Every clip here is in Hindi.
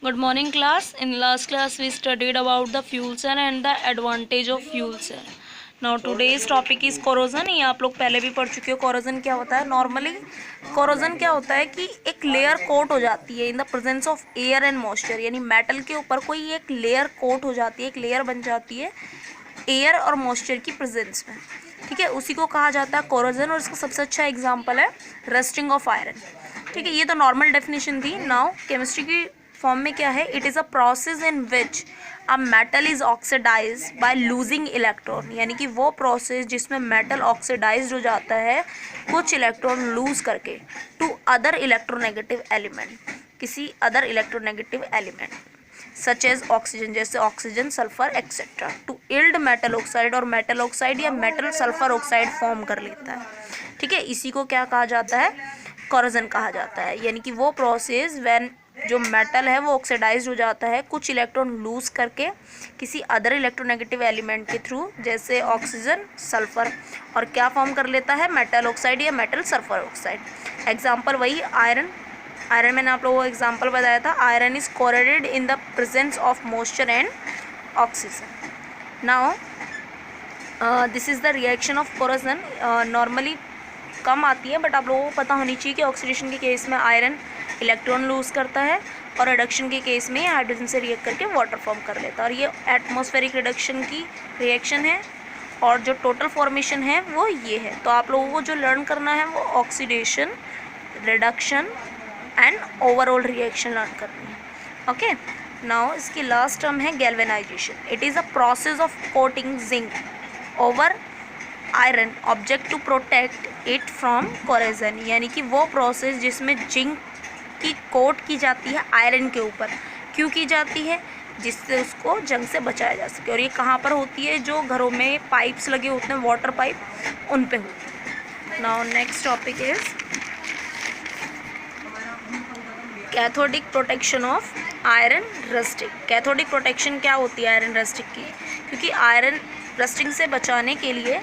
Good morning class. In last class we studied about the fuel cell and the advantage of fuel cell. Now today's topic is corrosion. ये आप लोग पहले भी पढ़ चुके हो. corrosion क्या होता है? नॉर्मली corrosion क्या होता है कि एक लेयर कोट हो जाती है इन the presence of air and moisture, यानी मेटल के ऊपर कोई एक लेयर कोट हो जाती है, एक लेयर बन जाती है एयर और मॉइस्चर की प्रेजेंस में. ठीक है, उसी को कहा जाता है corrosion. और इसका सबसे अच्छा एग्जाम्पल है रस्टिंग ऑफ आयरन. ठीक है, ये तो नॉर्मल डेफिनेशन थी. नाउ केमिस्ट्री की फॉर्म में क्या है? It is a process in which a metal is oxidise by losing electron, यानी कि वो प्रोसेस जिसमें मेटल ऑक्सीडाइज हो जाता है कुछ इलेक्ट्रॉन लूज करके टू अदर इलेक्ट्रोनेगेटिव एलिमेंट, किसी other electronegative element such as oxygen, जैसे oxygen, sulphur etcetera, to yield metal oxide. और मेटल ऑक्साइड या मेटल सल्फर ऑक्साइड फॉर्म कर लेता है. ठीक है, इसी को क्या कहा जाता है? corrosion कहा जाता है. यानी कि वो प्रोसेस व्हेन जो मेटल है वो ऑक्सीडाइज हो जाता है कुछ इलेक्ट्रॉन लूज करके किसी अदर इलेक्ट्रोनेगेटिव एलिमेंट के थ्रू, जैसे ऑक्सीजन, सल्फर, और क्या फॉर्म कर लेता है? मेटल ऑक्साइड या मेटल सल्फर ऑक्साइड. एग्जाम्पल वही आयरन. आयरन मैंने आप लोगों को एग्जाम्पल बताया था. Iron is corroded in the presence of moisture and oxygen. Now this is the reaction of corrosion. Normally कम आती है, बट आप लोगों को पता होनी चाहिए कि ऑक्सीडेशन के केस में आयरन इलेक्ट्रॉन लूज करता है और रिडक्शन के केस में हाइड्रोजन से रिएक्ट करके वाटर फॉर्म कर लेता है. और ये एटमॉस्फेरिक रिडक्शन की रिएक्शन है, और जो टोटल फॉर्मेशन है वो ये है. तो आप लोगों को जो लर्न करना है वो oxidation, reduction and overall reaction learn करनी है. ओके, नाउ इसकी लास्ट टर्म है galvanisation. It is a process of coating zinc over iron object to protect it from corrosion, यानी कि वो प्रोसेस जिसमें जिंक की कोट की जाती है आयरन के ऊपर. क्यों की जाती है? जिससे उसको जंग से बचाया जा सके. और ये कहाँ पर होती है? जो घरों में पाइप्स लगे होते हैं, वाटर पाइप, उन पे होती है. Now next topic is cathodic protection of iron rusting. Cathodic protection क्या होती है आयरन रस्टिंग की? क्योंकि आयरन रस्टिंग से बचाने के लिए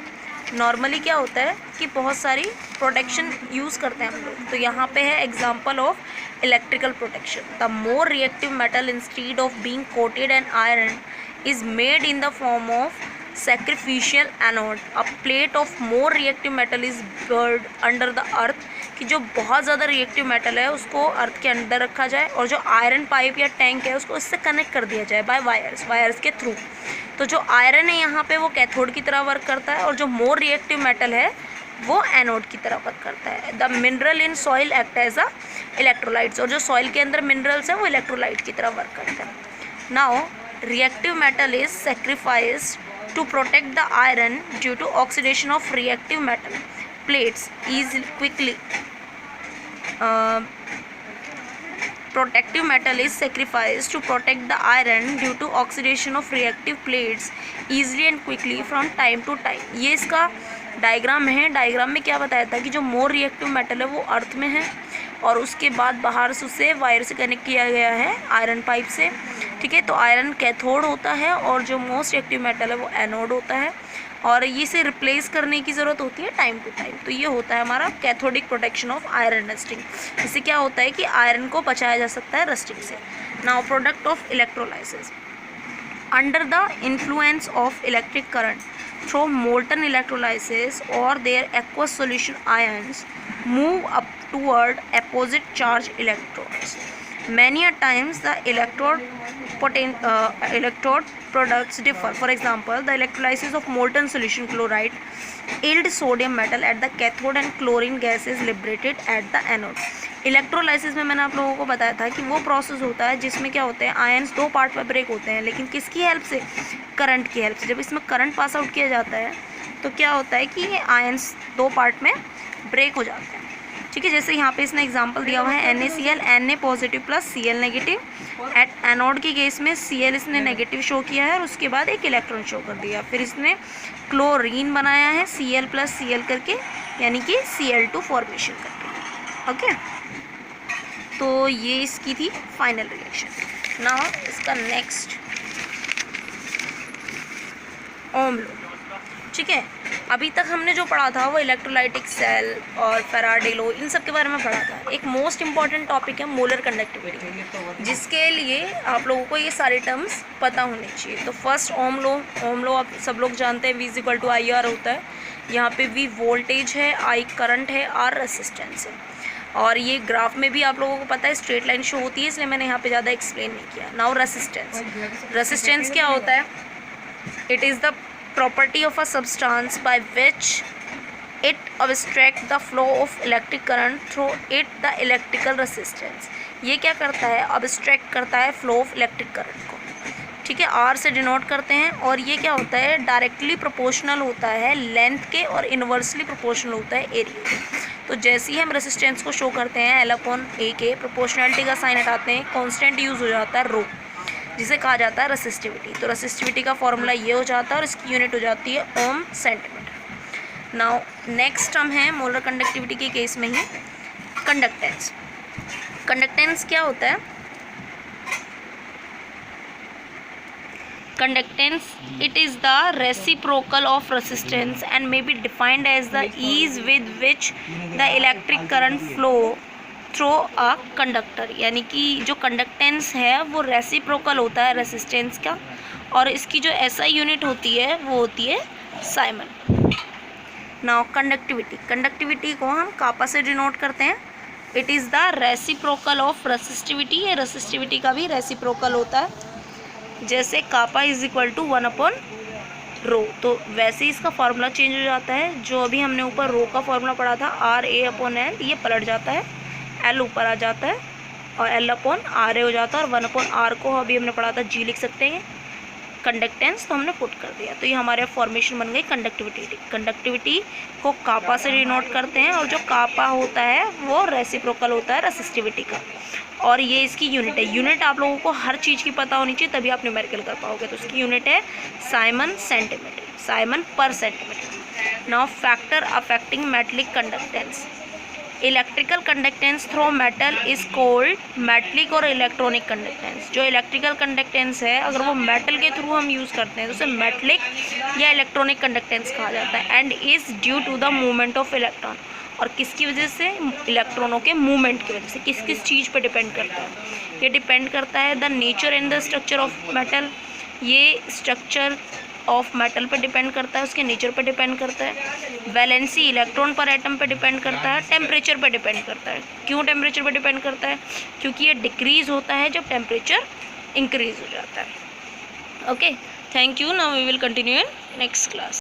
नॉर्मली क्या होता है कि बहुत सारी प्रोटेक्शन यूज़ करते हैं हम लोग. तो यहाँ पे है example of electrical protection. The more reactive metal instead of being coated an iron is made in the form of sacrificial anode. A plate of more reactive metal is bird under the earth, कि जो बहुत ज़्यादा रिएक्टिव मेटल है उसको अर्थ के अंदर रखा जाए और जो आयरन पाइप या टैंक है उसको इससे कनेक्ट कर दिया जाए बाय वायर्स के थ्रू. तो जो आयरन है यहाँ पे वो कैथोड की तरह वर्क करता है, और जो मोर रिएक्टिव मेटल है वो एनोड की तरह वर्क करता है. The mineral in soil act as a electrolytes. और जो सॉइल के अंदर मिनरल्स हैं वो इलेक्ट्रोलाइट की तरह वर्क करते हैं. Now reactive metal is sacrificed to protect the iron due to oxidation of reactive metal plates is quickly protective metal is sacrificed to protect the iron due to oxidation of reactive plates easily and quickly from time to time. ये इसका डायग्राम है. डायग्राम में क्या बताया था कि जो मोर रिएक्टिव मेटल है वो अर्थ में है, और उसके बाद बाहर से उसे वायर से कनेक्ट किया गया है आयरन पाइप से. ठीक है, तो आयरन कैथोड होता है और जो मोस्ट रिएक्टिव मेटल है वो एनोड होता है, और ये इसे रिप्लेस करने की ज़रूरत होती है टाइम टू टाइम. तो ये होता है हमारा cathodic protection of iron rusting. इससे क्या होता है कि आयरन को बचाया जा सकता है रस्टिंग से. Now product of electrolysis. Under the influence of electric current through molten electrolysis or their aqueous solution, ions move up toward opposite charge electrodes. Many a times the electrode products differ. For example, the electrolysis of molten solution chloride yield sodium metal at the cathode and chlorine gas is liberated at the anode. Electrolysis में मैंने आप लोगों को बताया था कि वो प्रोसेस होता है जिसमें क्या होते हैं, आयन्स दो पार्ट में ब्रेक होते हैं, लेकिन किसकी हेल्प से? करंट की हेल्प से. जब इसमें करंट पास आउट किया जाता है तो क्या होता है कि ये आयन्स दो पार्ट में ब्रेक हो जाते हैं. ठीक है, जैसे यहाँ पे इसने एग्जांपल दिया हुआ है NaCl, Na positive plus Cl negative. At anode के केस में Cl इसने नेगेटिव शो किया है और उसके बाद एक इलेक्ट्रॉन शो कर दिया. फिर इसने क्लोरीन बनाया है Cl प्लस Cl करके, यानी कि Cl2 फॉर्मेशन करके. ओके, तो ये इसकी थी फाइनल रिएक्शन. नाउ इसका नेक्स्ट ओम लॉ. ठीक है, अभी तक हमने जो पढ़ा था वो इलेक्ट्रोलाइटिक सेल और फेराडे लॉ इन सब के बारे में पढ़ा था। एक मोस्ट इंपॉर्टेंट टॉपिक है मोलर कंडक्टिविटी, जिसके लिए आप लोगों को ये सारे टर्म्स पता होने चाहिए। तो फर्स्ट ओम लॉ आप सब लोग जानते हैं, V=IR होता है। यहाँ पे V वोल्टेज है, I करंट है, R रेसिस्टेंस है। और ये ग्राफ में भी आप लोगों को पता है स्ट्रेट लाइन शो होती है, इसलिए मैंने यहाँ पे ज़्यादा एक्सप्लेन नहीं किया। नाउ रेसिस्टेंस क्या होता है? It is the property of a substance by which it obstructs the flow of electric current through it the electrical resistance। ये क्या करता है? obstruct करता है flow of electric current को, ठीक है। R से डिनोट करते हैं। और ये क्या होता है? डायरेक्टली प्रोपोर्शनल होता है लेंथ के और इन्वर्सली प्रोपोर्शनल होता है एरिया के। तो जैसे ही हम रेसिस्टेंस को शो करते हैं L/A के, प्रोपोर्शनलिटी का साइन हटाते हैं, कॉन्स्टेंट यूज़ हो जाता है रो, जिसे कहा जाता है रेसिस्टिविटी। तो रेसिस्टिविटी का फॉर्मूला ये हो जाता है और इसकी यूनिट हो जाती है ohm centimetre. Now next term है मोलर कंडक्टिविटी के केस में ही कंडक्टेंस। कंडक्टेंस क्या होता है? Conductance it is the reciprocal of resistance and may be defined as the ease with which the electric current flow through a conductor. यानी कि जो कंडक्टेंस है वो रेसिप्रोकल होता है रेसिस्टेंस का, और इसकी जो SI यूनिट होती है वो होती है साइमन। नाउ कंडक्टिविटी को हम कापा से डिनोट करते हैं। It is the reciprocal of resistivity. ये रेसिस्टिविटी का भी रेसिप्रोकल होता है। जैसे कापा = 1/ρ, तो वैसे ही इसका फार्मूला चेंज हो जाता है। जो अभी हमने ऊपर रो का फार्मूला पढ़ा था RA/L, ये पलट जाता है, L ऊपर आ जाता है और L/RA हो जाता है, और 1/R को अभी हमने पढ़ा था G लिख सकते हैं कंडक्टेंस, तो हमने पुट कर दिया। तो ये हमारे फॉर्मेशन बन गई कंडक्टिविटी। कंडक्टिविटी को कापा से डिनोट करते हैं, और जो कापा होता है वो रेसिप्रोकल होता है रेसिस्टिविटी का, और ये इसकी यूनिट है। यूनिट आप लोगों को हर चीज़ की पता होनी चाहिए, तभी आप न्यूमेरिकल कर पाओगे। तो उसकी यूनिट है साइमन सेंटीमीटर, साइमन पर centimetre. Now factor affecting metallic conductance. Electrical conductance through metal is cold metallic और इलेक्ट्रॉनिक कंडक्टेंस। जो इलेक्ट्रिकल कंडक्टेंस है अगर वो मेटल के थ्रू हम यूज़ करते हैं तो उसे मेटलिक या इलेक्ट्रॉनिक कंडक्टेंस कहा जाता है। And is due to the movement of electron. और किसकी वजह से? इलेक्ट्रॉनों के मूवमेंट की वजह से। किस किस चीज़ पर डिपेंड करता है? ये डिपेंड करता है the nature and the structure of metal. ये स्ट्रक्चर ऑफ मेटल पे डिपेंड करता है, उसके नेचर पे डिपेंड करता है। वैलेंसी इलेक्ट्रॉन पर एटम पे डिपेंड करता है। टेम्परेचर पे डिपेंड करता है। क्यों टेम्परेचर पे डिपेंड करता है? क्योंकि ये डिक्रीज़ होता है जब टेम्परेचर इंक्रीज़ हो जाता है। Okay, thank you. Now we will continue in next class.